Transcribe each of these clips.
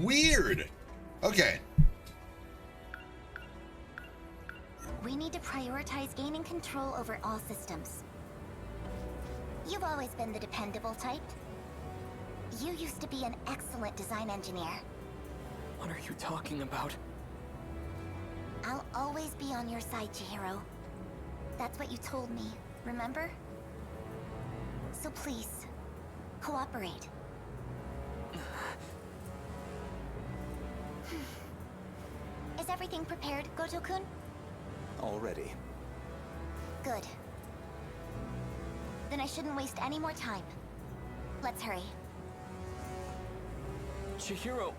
Weird. Okay. We need to prioritize gaining control over all systems. You've always been the dependable type. You used to be an excellent design engineer. What are you talking about? I'll always be on your side, Chihiro. That's what you told me, remember? So please, cooperate. Is everything prepared, Gojo-kun? Already. Good. Then I shouldn't waste any more time. Let's hurry. Chihiro!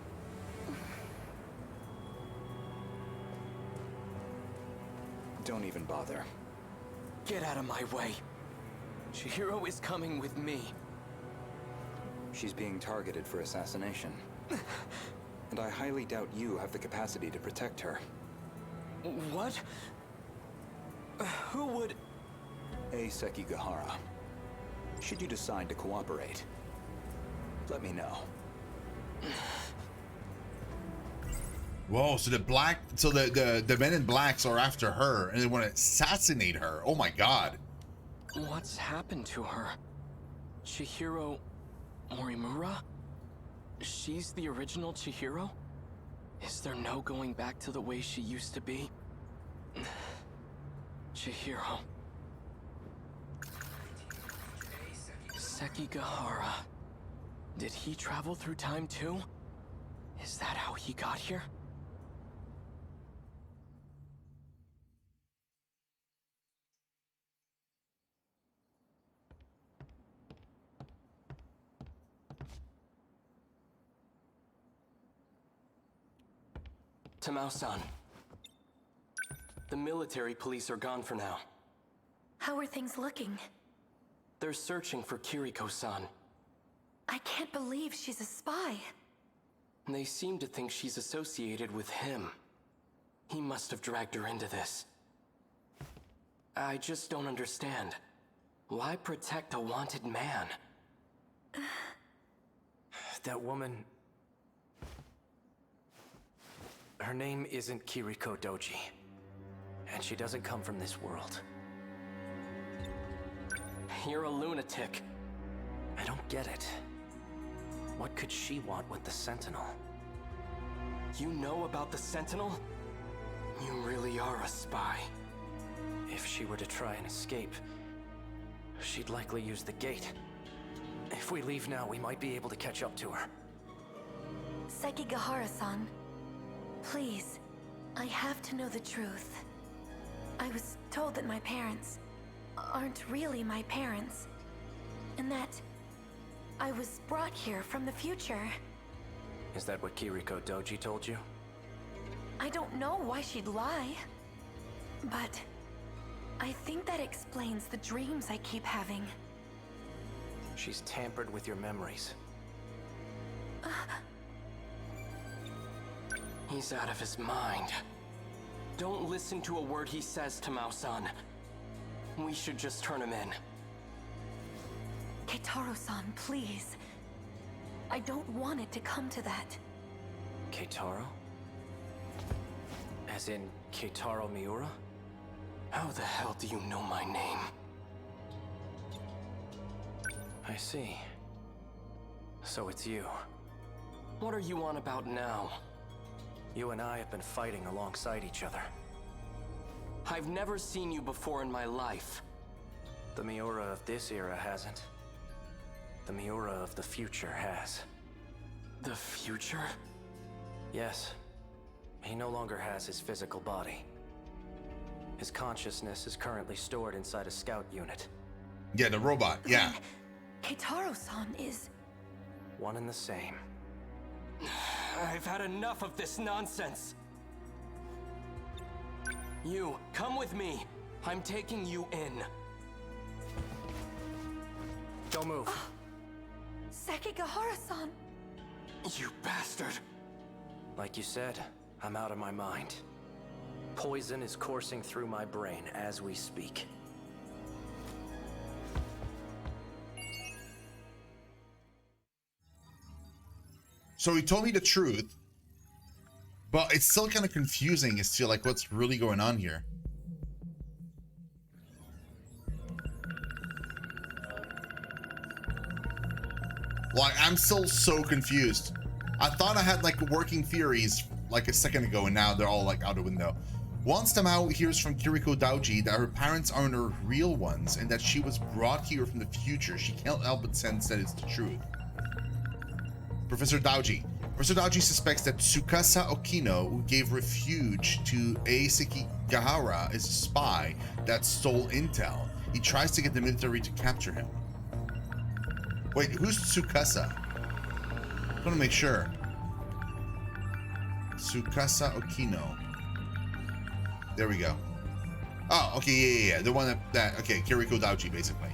Don't even bother. Get out of my way. Chihiro is coming with me. She's being targeted for assassination. And I highly doubt you have the capacity to protect her. What? Who would... A Sekigahara. Should you decide to cooperate, let me know. Whoa, so the men in blacks are after her and they want to assassinate her. Oh my god. What's happened to her? Chihiro Morimura? She's the original Chihiro? Is there no going back to the way she used to be? Chihiro. Sekigahara. Did he travel through time too? Is that how he got here? Tamao-san. The military police are gone for now. How are things looking? They're searching for Kiriko-san. I can't believe she's a spy. They seem to think she's associated with him. He must have dragged her into this. I just don't understand. Why protect a wanted man? That woman... Her name isn't Kiriko Doji. And she doesn't come from this world. You're a lunatic. I don't get it. What could she want with the Sentinel? You know about the Sentinel? You really are a spy. If she were to try and escape, she'd likely use the gate. If we leave now, we might be able to catch up to her. Sekigahara-san, please, I have to know the truth. I was told that my parents aren't really my parents, and that I was brought here from the future. Is that what Kiriko Doji told you? I don't know why she'd lie, but I think that explains the dreams I keep having. She's tampered with your memories. He's out of his mind. Don't listen to a word he says, Tamao-san. We should just turn him in. Keitaro-san, please. I don't want it to come to that. Keitaro? As in Keitaro Miura? How the hell do you know my name? I see. So it's you. What are you on about now? You and I have been fighting alongside each other. I've never seen you before in my life. The Miura of this era hasn't. The Miura of the future has. The future? Yes. He no longer has his physical body. His consciousness is currently stored inside a scout unit. Yeah, the robot. Yeah. Keitaro-san is... One and the same. I've had enough of this nonsense. You, come with me. I'm taking you in. Don't move. Sekigahara-san! You bastard. Like you said, I'm out of my mind. Poison is coursing through my brain as we speak. So he told me the truth, but it's still kind of confusing as to like what's really going on here. Like, I'm still so confused. I thought I had like working theories like a second ago, and now they're all like out the window. Once Tamao hears from Kiriko Daoji that her parents aren't her real ones and that she was brought here from the future, she can't help but sense that it's the truth. Professor Daoji suspects that Tsukasa Okino, who gave refuge to Eiseki Gahara, is a spy that stole intel. He tries to get the military to capture him. Wait, who's Tsukasa? I want to make sure. Tsukasa Okino. There we go. Oh, okay, yeah. The one that okay, Kiriko Daoji, basically.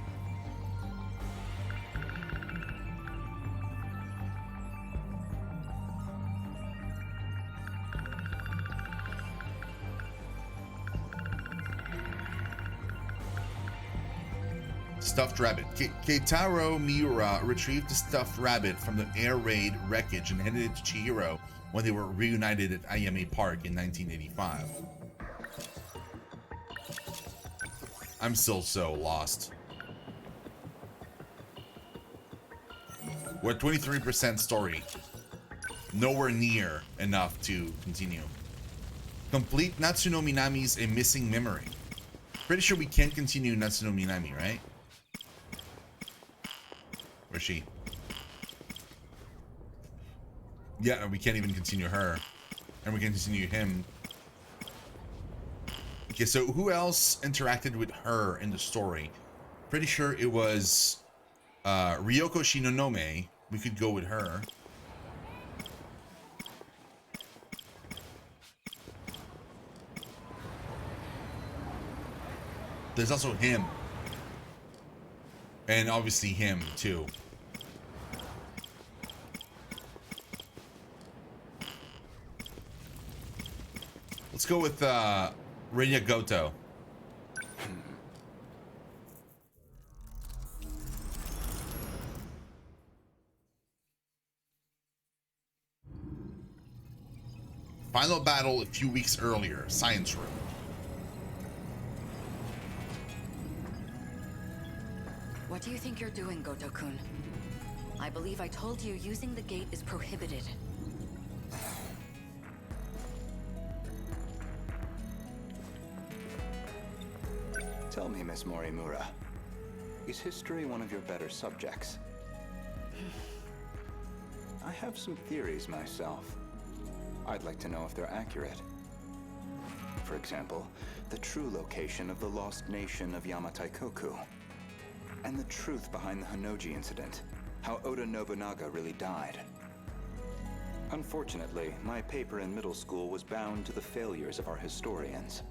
Stuffed rabbit. Keitaro Miura retrieved the stuffed rabbit from the air raid wreckage and handed it to Chihiro when they were reunited at Ayame Park in 1985. I'm still so lost. We're at 23% story. Nowhere near enough to continue. Complete Natsuno Minami's A Missing Memory. Pretty sure we can't continue Natsuno Minami, right? Where's she? Yeah, we can't even continue her. And we can continue him. Okay, so who else interacted with her in the story? Pretty sure it was Ryoko Shinonome. We could go with her. There's also him. And obviously him, too. Let's go with Rinya Goto. Final battle a few weeks earlier, Science Room. What do you think you're doing, Goto-kun? I believe I told you using the gate is prohibited. Tell me, Miss Morimura, is history one of your better subjects? I have some theories myself. I'd like to know if they're accurate. For example, the true location of the lost nation of Yamataikoku. And the truth behind the Hanoji incident, how Oda Nobunaga really died. Unfortunately, my paper in middle school was bound to the failures of our historians.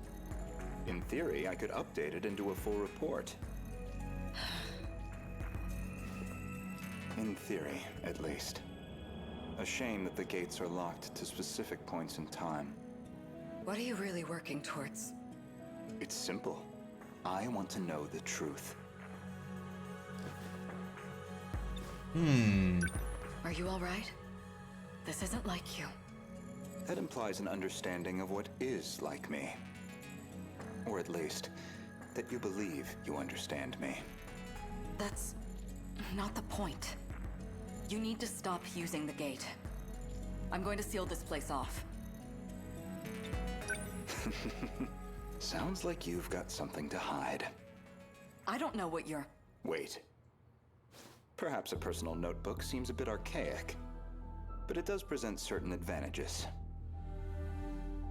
In theory, I could update it into a full report. In theory, at least. A shame that the gates are locked to specific points in time. What are you really working towards? It's simple. I want to know the truth. Are you all right? This isn't like you. That implies an understanding of what is like me. Or at least, that you believe you understand me. That's not the point. You need to stop using the gate. I'm going to seal this place off. Sounds like you've got something to hide. I don't know what you're... Wait. Perhaps a personal notebook seems a bit archaic, but it does present certain advantages.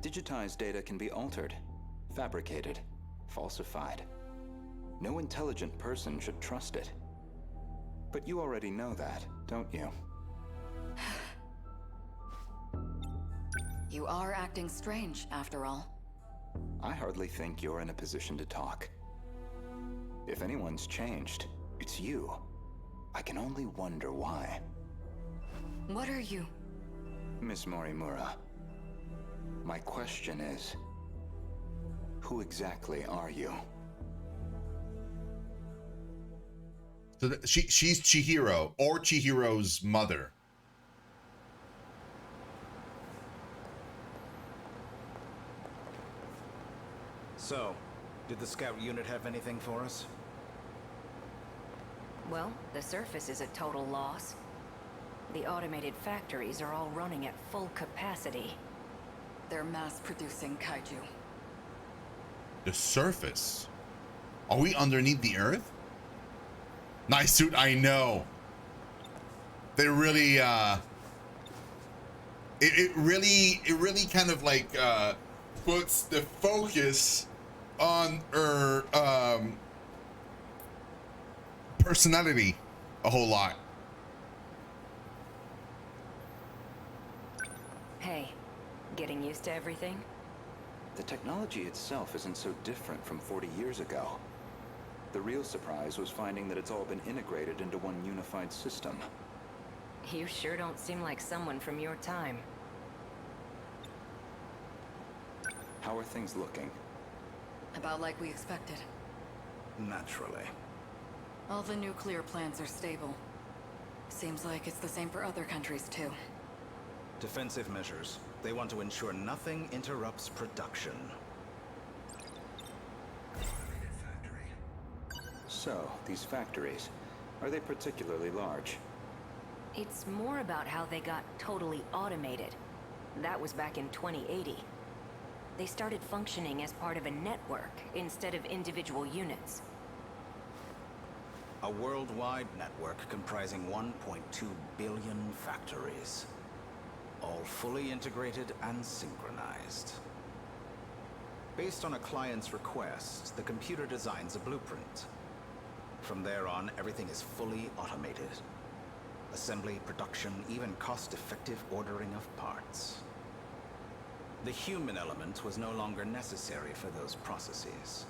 Digitized data can be altered, fabricated, falsified. No intelligent person should trust it. But you already know that, don't you? You are acting strange, after all. I hardly think you're in a position to talk. If anyone's changed, it's you. I can only wonder why. What are you? Miss Morimura, my question is, who exactly are you? So she's Chihiro, or Chihiro's mother. So, did the scout unit have anything for us? Well, the surface is a total loss. The automated factories are all running at full capacity. They're mass-producing kaiju. The surface? Are we underneath the earth? Nice suit, I know. They really, it really kind of like, puts the focus on her, personality a whole lot. Hey, getting used to everything? The technology itself isn't so different from 40 years ago. The real surprise was finding that it's all been integrated into one unified system. You sure don't seem like someone from your time. How are things looking? About like we expected. Naturally. All the nuclear plants are stable. Seems like it's the same for other countries too. Defensive measures. They want to ensure nothing interrupts production. So, these factories, are they particularly large? It's more about how they got totally automated. That was back in 2080. They started functioning as part of a network instead of individual units. A worldwide network comprising 1.2 billion factories. All fully integrated and synchronized. Based on a client's request, the computer designs a blueprint. From there on, everything is fully automated. Assembly, production, even cost-effective ordering of parts. The human element was no longer necessary for those processes.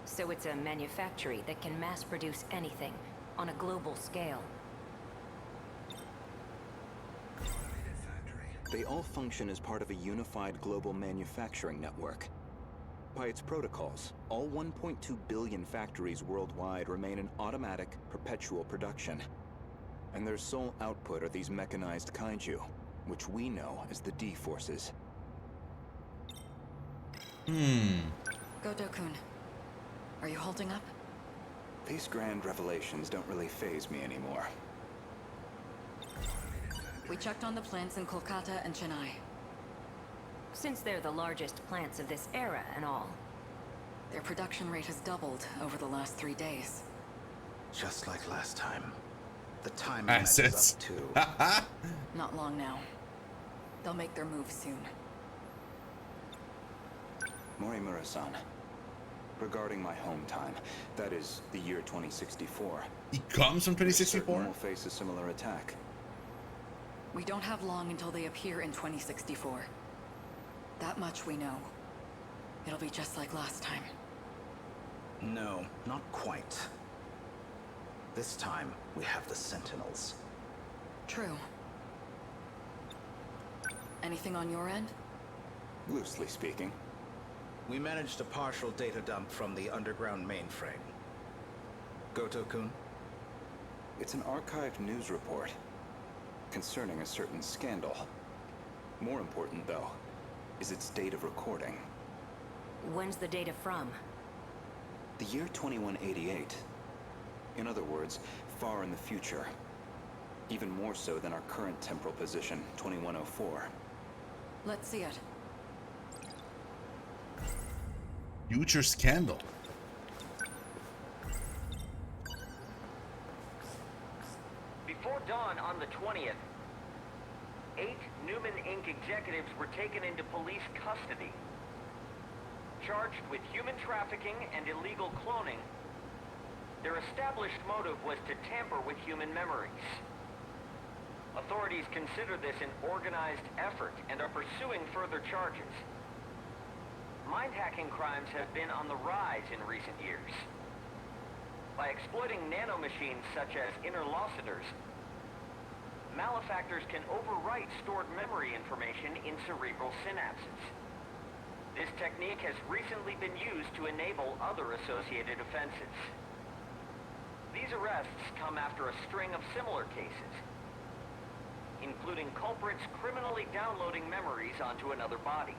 So it's a manufactory that can mass produce anything on a global scale. They all function as part of a unified global manufacturing network. By its protocols, all 1.2 billion factories worldwide remain in automatic, perpetual production. And their sole output are these mechanized kaiju, which we know as the D-Forces. Goto-kun, are you holding up? These grand revelations don't really faze me anymore. We checked on the plants in Kolkata and Chennai. Since they're the largest plants of this era and all. Their production rate has doubled over the last 3 days. Just like last time. The time Assets. up too. Not long now. They'll make their move soon. Morimura-san, regarding my home time, that is the year 2064. He comes from We'll 2064? face a similar attack. We don't have long until they appear in 2064. That much we know. It'll be just like last time. No, not quite. This time, we have the Sentinels. True. Anything on your end? Loosely speaking. We managed a partial data dump from the underground mainframe. Goto-kun? It's an archived news report concerning a certain scandal. More important, though, is its date of recording. When's the data from? The year 2188. In other words, far in the future. Even more so than our current temporal position, 2104. Let's see it. Future scandal. Before dawn on the 20th, 8 Newman Inc. executives were taken into police custody. Charged with human trafficking and illegal cloning, their established motive was to tamper with human memories. Authorities consider this an organized effort and are pursuing further charges. Mind-hacking crimes have been on the rise in recent years. By exploiting nanomachines such as interlocutors, malefactors can overwrite stored memory information in cerebral synapses. This technique has recently been used to enable other associated offenses. These arrests come after a string of similar cases, including culprits criminally downloading memories onto another body.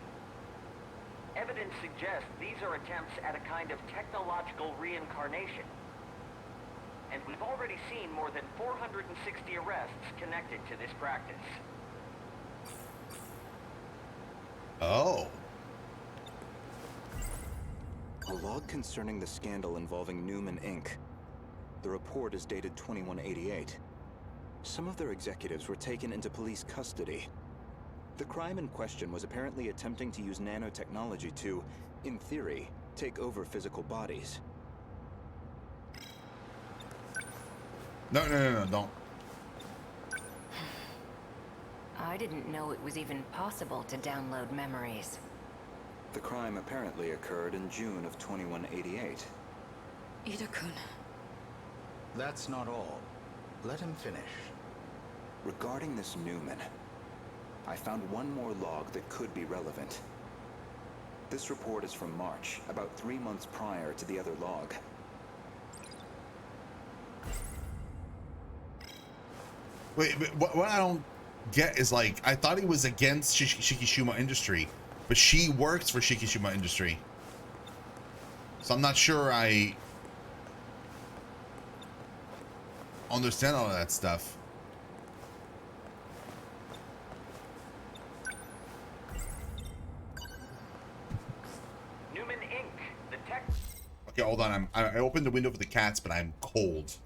Evidence suggests these are attempts at a kind of technological reincarnation. And we've already seen more than 460 arrests connected to this practice. Oh. A log concerning the scandal involving Newman Inc. The report is dated 2188. Some of their executives were taken into police custody. The crime in question was apparently attempting to use nanotechnology to, in theory, take over physical bodies. No, don't. I didn't know it was even possible to download memories. The crime apparently occurred in June of 2188. Ida-kun. That's not all. Let him finish. Regarding this Newman, I found one more log that could be relevant. This report is from March, about 3 months prior to the other log. Wait, but what I don't get is, like, I thought he was against Shikishima Industry, but she works for Shikishima Industry. So I'm not sure I understand all of that stuff. Newman Inc., the tech... Okay, hold on. I opened the window for the cats, but I'm cold.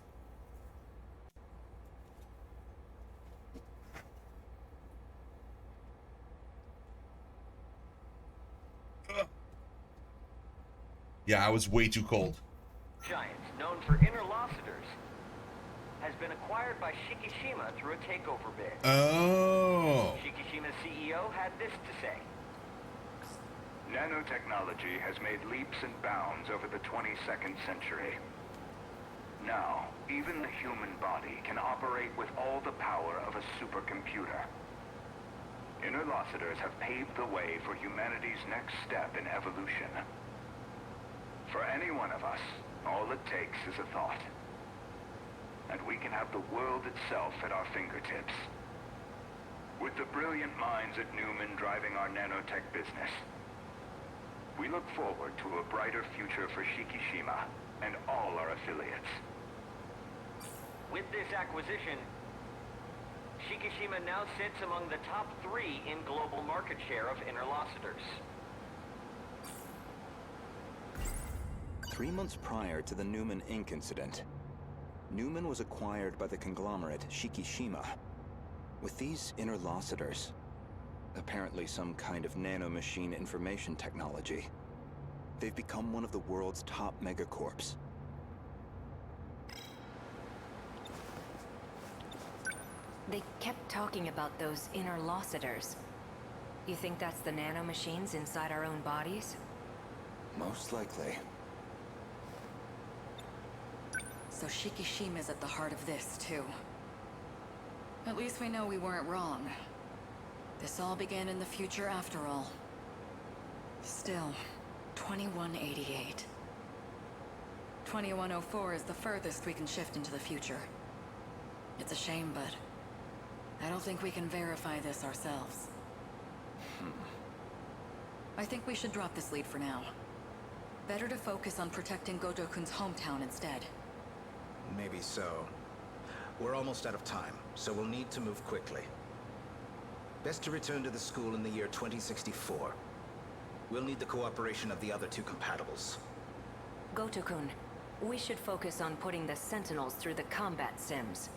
Yeah, I was way too cold. Giant, known for interlocutors, has been acquired by Shikishima through a takeover bid. Oh. Shikishima's CEO had this to say. Nanotechnology has made leaps and bounds over the 22nd century. Now, even the human body can operate with all the power of a supercomputer. Interlocutors have paved the way for humanity's next step in evolution. For any one of us, all it takes is a thought. And we can have the world itself at our fingertips. With the brilliant minds at Newman driving our nanotech business, we look forward to a brighter future for Shikishima and all our affiliates. With this acquisition, Shikishima now sits among the top 3 in global market share of interlocutors. 3 months prior to the Newman Inc. incident, Newman was acquired by the conglomerate Shikishima. With these interlocutors, apparently some kind of nanomachine information technology, they've become one of the world's top megacorps. They kept talking about those interlocutors. You think that's the nanomachines inside our own bodies? Most likely. So Shikishima's at the heart of this, too. At least we know we weren't wrong. This all began in the future after all. Still, 2188. 2104 is the furthest we can shift into the future. It's a shame, but I don't think we can verify this ourselves. I think we should drop this lead for now. Better to focus on protecting Goto-kun's hometown instead. Maybe so. We're almost out of time, so we'll need to move quickly. Best to return to the school in the year 2064. We'll need the cooperation of the other 2 compatibles. Goto-kun, we should focus on putting the Sentinels through the combat sims.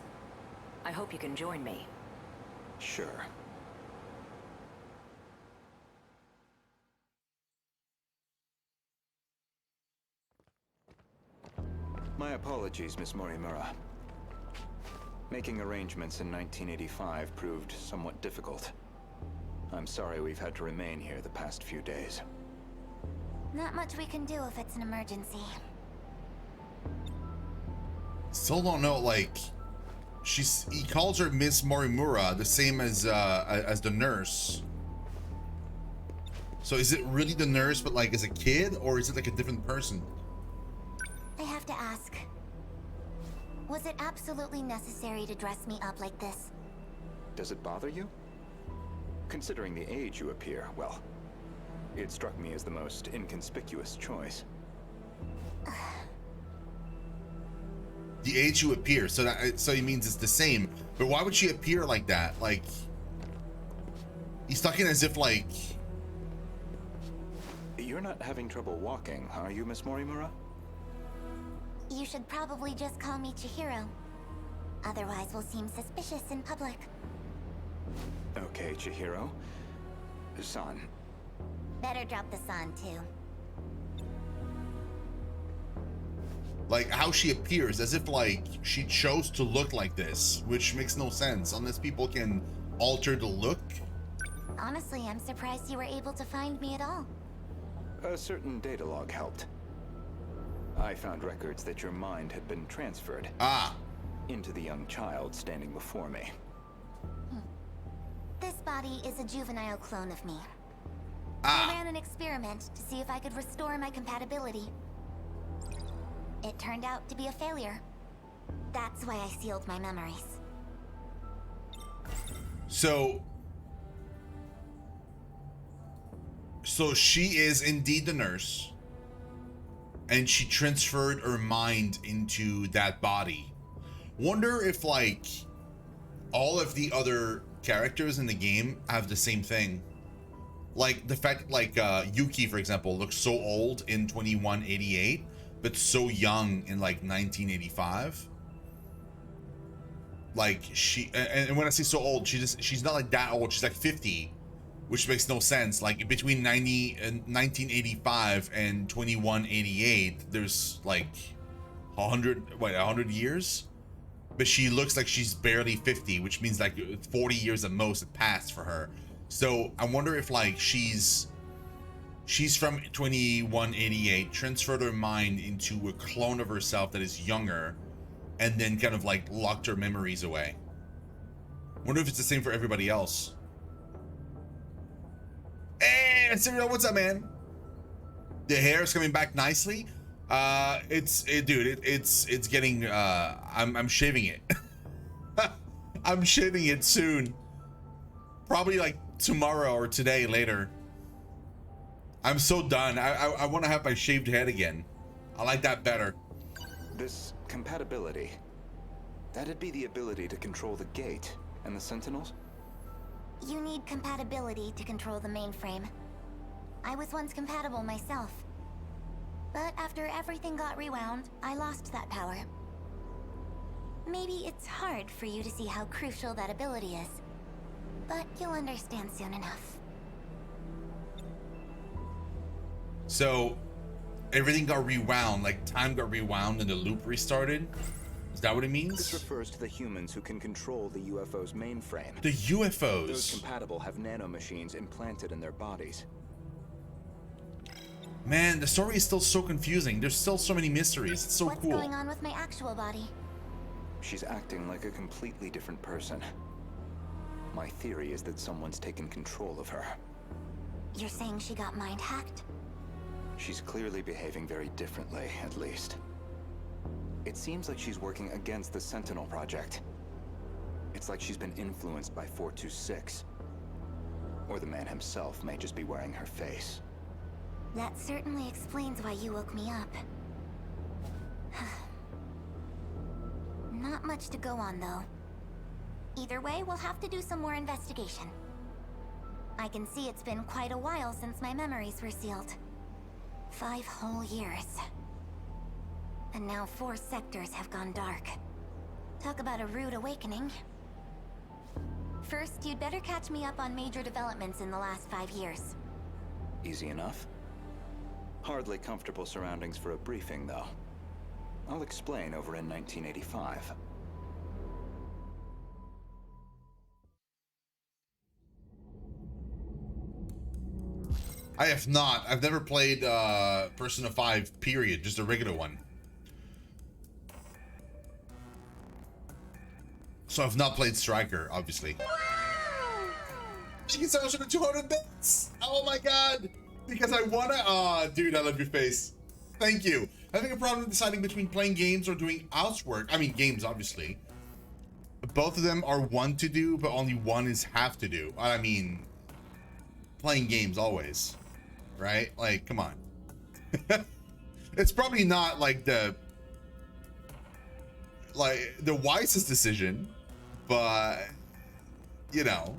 I hope you can join me. Sure. My apologies, Miss Morimura. Making arrangements in 1985 proved somewhat difficult. I'm sorry we've had to remain here the past few days. Not much we can do if it's an emergency. Still don't know, like, he calls her Miss Morimura, the same as the nurse. So is it really the nurse, but like as a kid, or is it like a different person? I have to ask. Was it absolutely necessary to dress me up like this? Does it bother you? Considering the age you appear, well, It struck me as the most inconspicuous choice. The age you appear, so it means it's the same. But why would she appear like that? Like, he's talking as if like. You're not having trouble walking, are you, Miss Morimura? You should probably just call me Chihiro. Otherwise, we'll seem suspicious in public. Okay, Chihiro. San. Better drop the san, too. Like how she appears, as if like she chose to look like this, which makes no sense unless people can alter the look. Honestly, I'm surprised you were able to find me at all. A certain data log helped. I found records that your mind had been transferred into the young child standing before me. This body is a juvenile clone of me. I ran an experiment to see if I could restore my compatibility. It turned out to be a failure. That's why I sealed my memories. So she is indeed the nurse, and she transferred her mind into that body. Wonder if like all of the other characters in the game have the same thing. Like the fact like Yuki, for example, looks so old in 2188, but so young in like 1985. Like she, and when I say so old, she's not like that old. She's like 50, which makes no sense. Like between 1985 and 2188, there's like 100 years. But she looks like she's barely 50, which means like 40 years at most have passed for her. So I wonder if like she's from 2188, transferred her mind into a clone of herself that is younger, and then kind of like locked her memories away. Wonder if it's the same for everybody else. Hey, Serial, what's up, man? The hair is coming back nicely. It's getting. I'm shaving it. I'm shaving it soon. Probably like tomorrow or today later. I'm so done. I want to have my shaved head again. I like that better. This compatibility, that'd be the ability to control the gate and the Sentinels? You need compatibility to control the mainframe. I was once compatible myself. But after everything got rewound, I lost that power. Maybe it's hard for you to see how crucial that ability is, but you'll understand soon enough. So everything got rewound, like time got rewound and the loop restarted? Is that what it means? This refers to the humans who can control the UFO's mainframe. The UFOs? Those compatible have nanomachines implanted in their bodies. Man, the story is still so confusing. There's still so many mysteries. It's so What's cool. What's going on with my actual body? She's acting like a completely different person. My theory is that someone's taken control of her. You're saying she got mind hacked? She's clearly behaving very differently, at least. It seems like she's working against the Sentinel project. It's like she's been influenced by 426. Or the man himself may just be wearing her face. That certainly explains why you woke me up. Not much to go on, though. Either way, we'll have to do some more investigation. I can see it's been quite a while since my memories were sealed. 5 whole years. And now 4 sectors have gone dark. Talk about a rude awakening. First, you'd better catch me up on major developments in the last 5 years. Easy enough. Hardly comfortable surroundings for a briefing, though. I'll explain over in 1985. I have not. I've never played Persona 5, period. Just a regular one. So I've not played Striker, obviously. Thank you so much for the 200 bits! Oh my god! Because I wanna... Aw, dude, I love your face. Thank you. Having a problem deciding between playing games or doing housework. I mean, games, obviously. Both of them are one to do, but only one is have to do. I mean, playing games always. right? Like, come on. It's probably not like the wisest decision, but you know.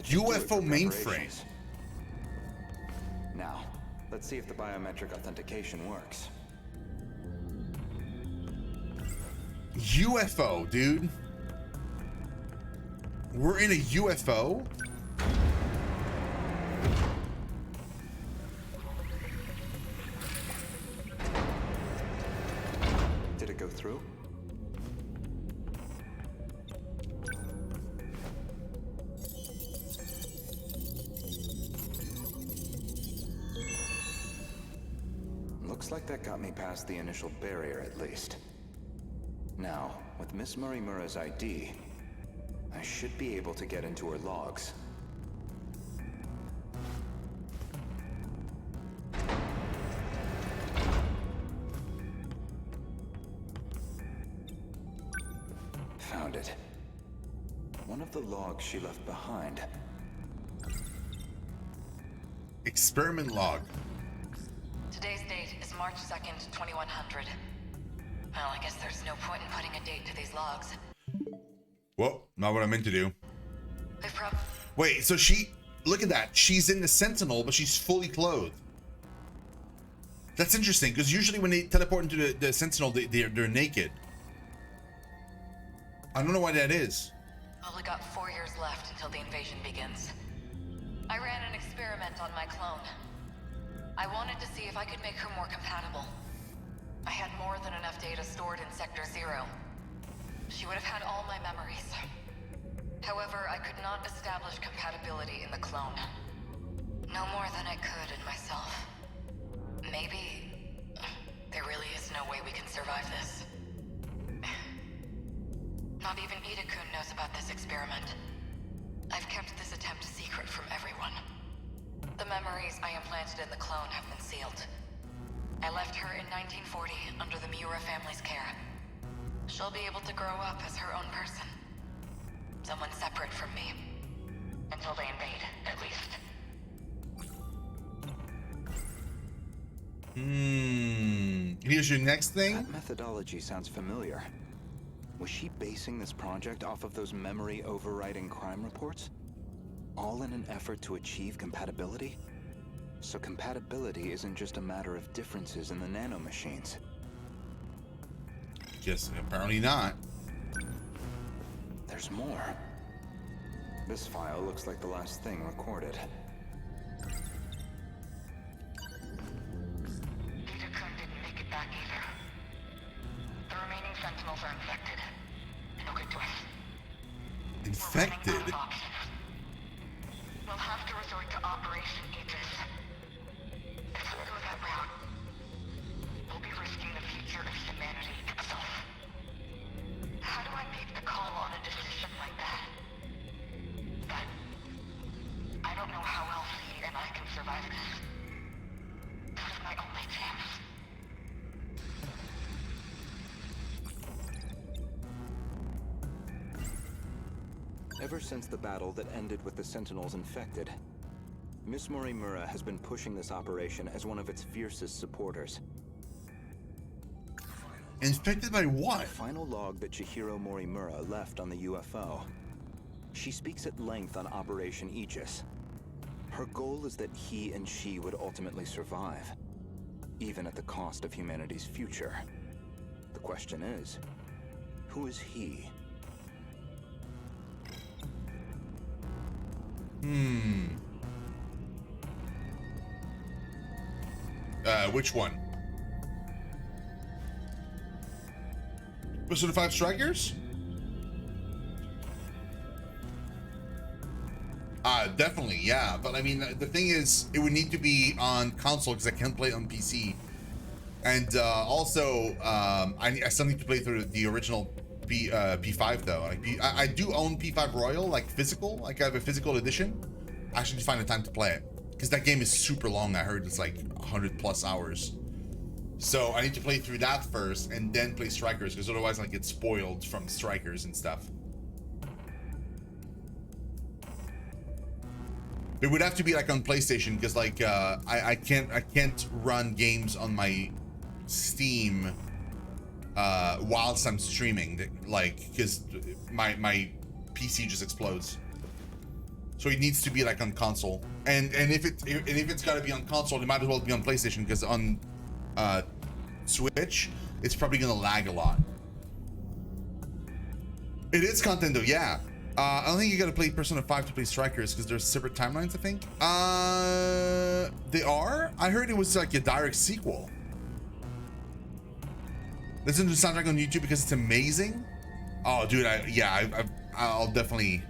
UFO mainframe. Now, let's see if the biometric authentication works. UFO, dude. We're in a UFO? Did it go through? Looks like that got me past the initial barrier, at least. Now, with Miss Murimura's ID, I should be able to get into her logs. Found it. One of the logs she left behind. Experiment log. Today's date is March 2nd, 2100. Well, I guess there's no point in putting a date to these logs. Whoa, not what I meant to do. They've Wait, so look at that. She's in the Sentinel, but she's fully clothed. That's interesting, because usually when they teleport into the Sentinel, they're naked. I don't know why that is. Only got 4 years left until the invasion begins. I ran an experiment on my clone. I wanted to see if I could make her more compatible. I had more than enough data stored in Sector 0. She would have had all my memories. However, I could not establish compatibility in the clone. No more than I could in myself. Maybe there really is no way we can survive this. Not even Ida-kun knows about this experiment. I've kept this attempt secret from everyone. The memories I implanted in the clone have been sealed. I left her in 1940 under the Miura family's care. She'll be able to grow up as her own person. Someone separate from me. Until they invade, at least. Here's your next thing. That methodology sounds familiar. Was she basing this project off of those memory overriding crime reports? All in an effort to achieve compatibility? So compatibility isn't just a matter of differences in the nanomachines. Yes, apparently not. There's more. This file looks like the last thing recorded. Ida-kun didn't make it back either. The remaining Sentinels are infected. No good to us. Infected? We're running out of options. We'll have to resort to Operation Aegis. If we go that route, we'll be risking the future of humanity itself. How do I make the call on a decision like that? But I don't know how else he and I can survive this. This is my only chance. Ever since the battle that ended with the Sentinels infected, Miss Murimura has been pushing this operation as one of its fiercest supporters. Infected by what? The final log that Chihiro Morimura left on the UFO. She speaks at length on Operation Aegis. Her goal is that he and she would ultimately survive, even at the cost of humanity's future. The question is, who is he? Which one? Persona 5 Strikers? Definitely, yeah. But I mean, the thing is, it would need to be on console because I can't play it on PC. And also, I still need to play through the original P5 though. Like, I do own P5 Royal, like physical. Like I have a physical edition. I should find the time to play it because that game is super long. I heard it's like 100+ hours. So I need to play through that first and then play Strikers because otherwise I get spoiled from Strikers and stuff. It would have to be like on PlayStation because like I can't run games on my Steam whilst I'm streaming, like, because my PC just explodes. So it needs to be like on console, and if it's got to be on console, it might as well be on PlayStation because on Switch it's probably gonna lag a lot. It is content though, yeah. I don't think you gotta play Persona 5 to play Strikers because there's separate timelines, I think. They are? I heard it was like a direct sequel. Listen to the soundtrack on YouTube because it's amazing. Oh, dude, I'll definitely...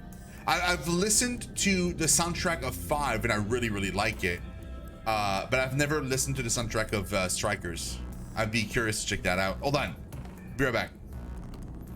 I've listened to the soundtrack of 5 and I really, really like it. But I've never listened to the soundtrack of Strikers. I'd be curious to check that out. Hold on. Be right back.